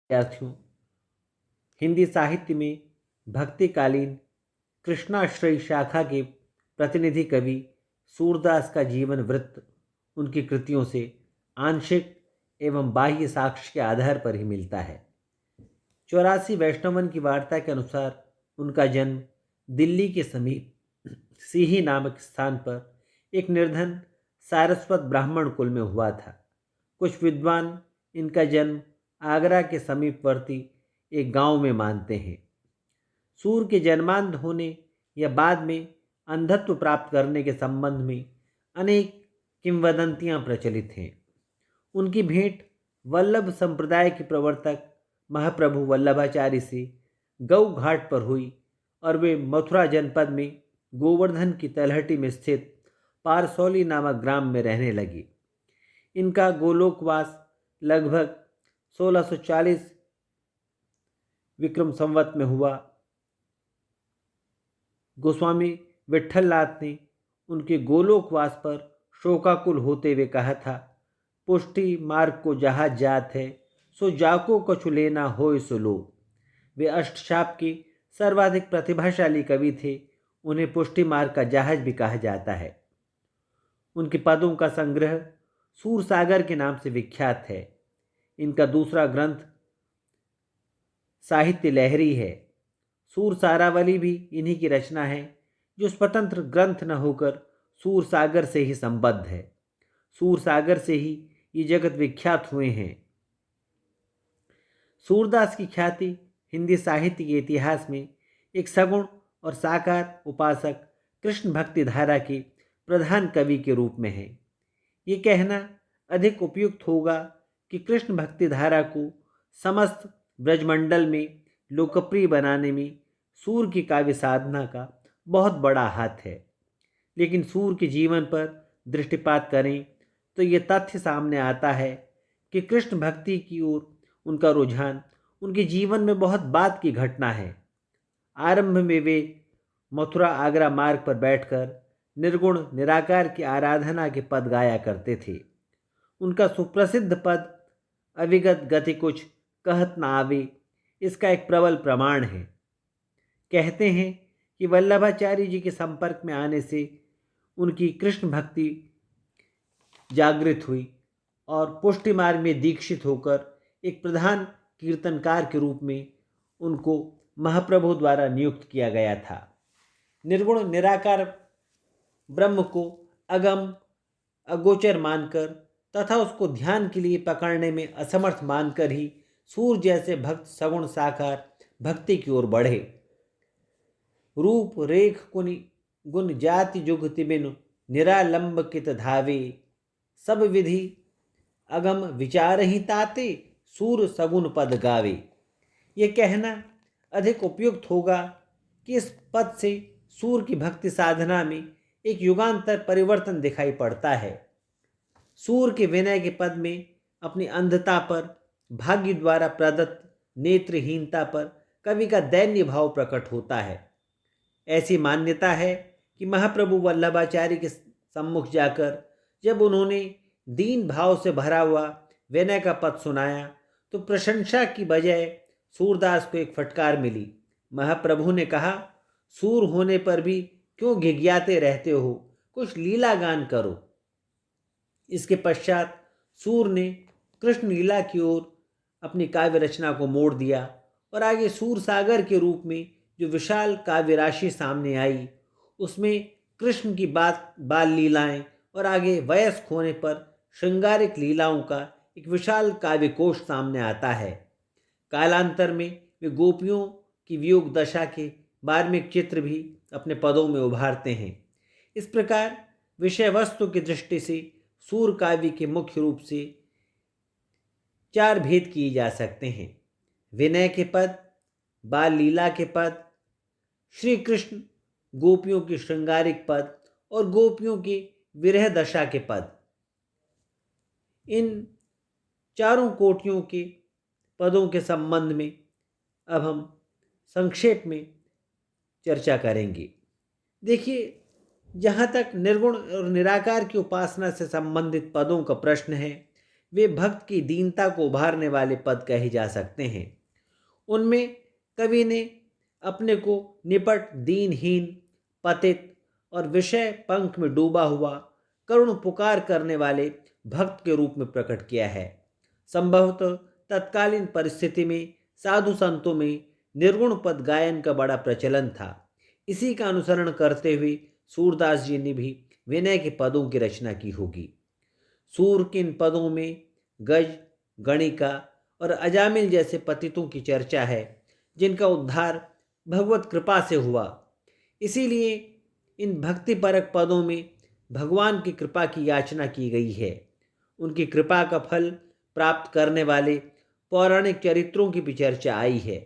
विद्यार्थियों, हिंदी साहित्य में भक्तिकालीन कृष्णाश्रयी शाखा के प्रतिनिधि कवि सूरदास का जीवन वृत्त उनकी कृतियों से आंशिक एवं बाह्य साक्ष्य के आधार पर ही मिलता है। 84 वैष्णवन की वार्ता के अनुसार उनका जन्म दिल्ली के समीप सीही नामक स्थान पर एक निर्धन सारस्वत ब्राह्मण कुल में हुआ था। कुछ विद्वान इनका जन्म आगरा के समीपवर्ती एक गांव में मानते हैं। सूर के जन्मांध होने या बाद में अंधत्व प्राप्त करने के संबंध में अनेक किंवदंतियां प्रचलित हैं। उनकी भेंट वल्लभ संप्रदाय के प्रवर्तक महाप्रभु वल्लभाचार्य से गौ घाट पर हुई और वे मथुरा जनपद में गोवर्धन की तलहटी में स्थित पारसौली नामक ग्राम में रहने लगी। इनका गोलोकवास लगभग 1640 विक्रम संवत में हुआ। गोस्वामी विट्ठलनाथ ने उनके गोलोकवास पर शोकाकुल होते हुए कहा था, पुष्टि मार्ग को जहाज जात है, सो जाको कछु लेना होय सो लो। वे अष्टशाप के सर्वाधिक प्रतिभाशाली कवि थे। उन्हें पुष्टि मार्ग का जहाज भी कहा जाता है। उनके पदों का संग्रह सूरसागर के नाम से विख्यात है। इनका दूसरा ग्रंथ साहित्य लहरी है। सूरसारावली भी इन्हीं की रचना है, जो स्वतंत्र ग्रंथ न होकर सूरसागर से ही संबद्ध है। सूरसागर से ही ये जगत विख्यात हुए हैं। सूरदास की ख्याति हिंदी साहित्य के इतिहास में एक सगुण और साकार उपासक कृष्ण भक्ति धारा के प्रधान कवि के रूप में है। ये कहना अधिक उपयुक्त होगा कि कृष्ण भक्ति धारा को समस्त ब्रजमंडल में लोकप्रिय बनाने में सूर की काव्य साधना का बहुत बड़ा हाथ है। लेकिन सूर के जीवन पर दृष्टिपात करें तो ये तथ्य सामने आता है कि कृष्ण भक्ति की ओर उनका रुझान उनके जीवन में बहुत बाद की घटना है। आरंभ में वे मथुरा आगरा मार्ग पर बैठकर निर्गुण निराकार की आराधना के पद गाया करते थे। उनका सुप्रसिद्ध पद अविगत गति कुछ कहत न आवे इसका एक प्रबल प्रमाण है। कहते हैं कि वल्लभाचार्य जी के संपर्क में आने से उनकी कृष्ण भक्ति जागृत हुई और पुष्टि मार्ग में दीक्षित होकर एक प्रधान कीर्तनकार के रूप में उनको महाप्रभु द्वारा नियुक्त किया गया था। निर्गुण निराकार ब्रह्म को अगम अगोचर मानकर तथा उसको ध्यान के लिए पकड़ने में असमर्थ मानकर ही सूर जैसे भक्त सगुण साकार भक्ति की ओर बढ़े। रूप रेख कुनि गुण जाति जुगति बिनु निरालंब धावे, सब विधि अगम विचार ही ताते सूर सगुन पद गावे। ये कहना अधिक उपयुक्त होगा कि इस पद से सूर की भक्ति साधना में एक युगांतर परिवर्तन दिखाई पड़ता है। सूर के विनय के पद में अपनी अंधता पर, भाग्य द्वारा प्रदत्त नेत्रहीनता पर कवि का दैन्य भाव प्रकट होता है। ऐसी मान्यता है कि महाप्रभु वल्लभाचार्य के सम्मुख जाकर जब उन्होंने दीन भाव से भरा हुआ विनय का पद सुनाया तो प्रशंसा की बजाय सूरदास को एक फटकार मिली। महाप्रभु ने कहा, सूर होने पर भी क्यों घिघियाते रहते हो, कुछ लीला गान करो। इसके पश्चात सूर ने कृष्ण लीला की ओर अपनी काव्य रचना को मोड़ दिया और आगे सूर सागर के रूप में जो विशाल काव्य राशि सामने आई उसमें कृष्ण की बाल लीलाएं और आगे वयस्क होने पर श्रृंगारिक लीलाओं का एक विशाल काव्य कोश सामने आता है। कालांतर में वे गोपियों की वियोग दशा के मार्मिक चित्र भी अपने पदों में उभारते हैं। इस प्रकार विषय वस्तु की दृष्टि से सूर काव्य के मुख्य रूप से 4 भेद किए जा सकते हैं: विनय के पद, बाल लीला के पद, श्री कृष्ण गोपियों की श्रृंगारिक पद और गोपियों की विरह दशा के पद। इन चारों कोटियों के पदों के संबंध में अब हम संक्षेप में चर्चा करेंगे। देखिए, जहाँ तक निर्गुण और निराकार की उपासना से संबंधित पदों का प्रश्न है, वे भक्त की दीनता को उभारने वाले पद कहे जा सकते हैं। उनमें कवि ने अपने को निपट, दीनहीन, पतित और विषय पंख में डूबा हुआ करुण पुकार करने वाले भक्त के रूप में प्रकट किया है। संभवतः तत्कालीन परिस्थिति में साधु संतों में निर्गुण पद गायन का बड़ा प्रचलन था। इसी का अनुसरण करते हुए सूरदास जी ने भी विनय के पदों की रचना की होगी। सूर के इन पदों में गज, गणिका और अजामिल जैसे पतितों की चर्चा है, जिनका उद्धार भगवत कृपा से हुआ। इसीलिए इन भक्तिपरक पदों में भगवान की कृपा की याचना की गई है। उनकी कृपा का फल प्राप्त करने वाले पौराणिक चरित्रों की भी चर्चा आई है।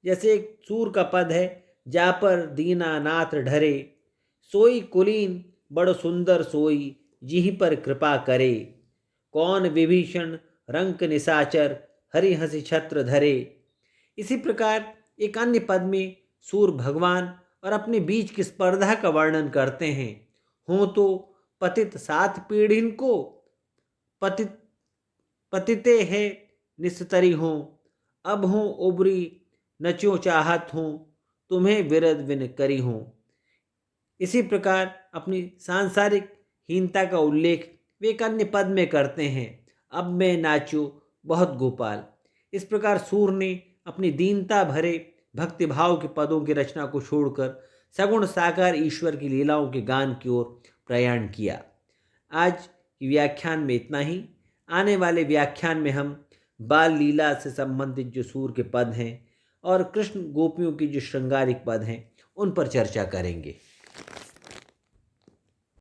जैसे एक सूर का पद है, जा पर दीना नाथ ढरे, सोई कुलीन बड़ सुंदर सोई, जिहि पर कृपा करे, कौन विभीषण रंक निसाचर, हरि हंसी छत्र धरे। इसी प्रकार एक अन्य पद में सूर भगवान और अपने बीच की स्पर्धा का वर्णन करते हैं। हों तो पतित सात पीढ़िन को, पतित पतिते है निस्तरी हों, अब हों उबरी नचो चाहत हों, तुम्हें विरद विन करी हों। इसी प्रकार अपनी सांसारिक हीनता का उल्लेख वे एक अन्य पद में करते हैं, अब मैं नाचो बहुत गोपाल। इस प्रकार सूर ने अपनी दीनता भरे भक्तिभाव के पदों की रचना को छोड़कर सगुण साकार ईश्वर की लीलाओं के गान की ओर प्रयाण किया। आज की व्याख्यान में इतना ही। आने वाले व्याख्यान में हम बाल लीला से संबंधित जो सूर के पद हैं और कृष्ण गोपियों की जो श्रृंगारिक पद हैं, उन पर चर्चा करेंगे।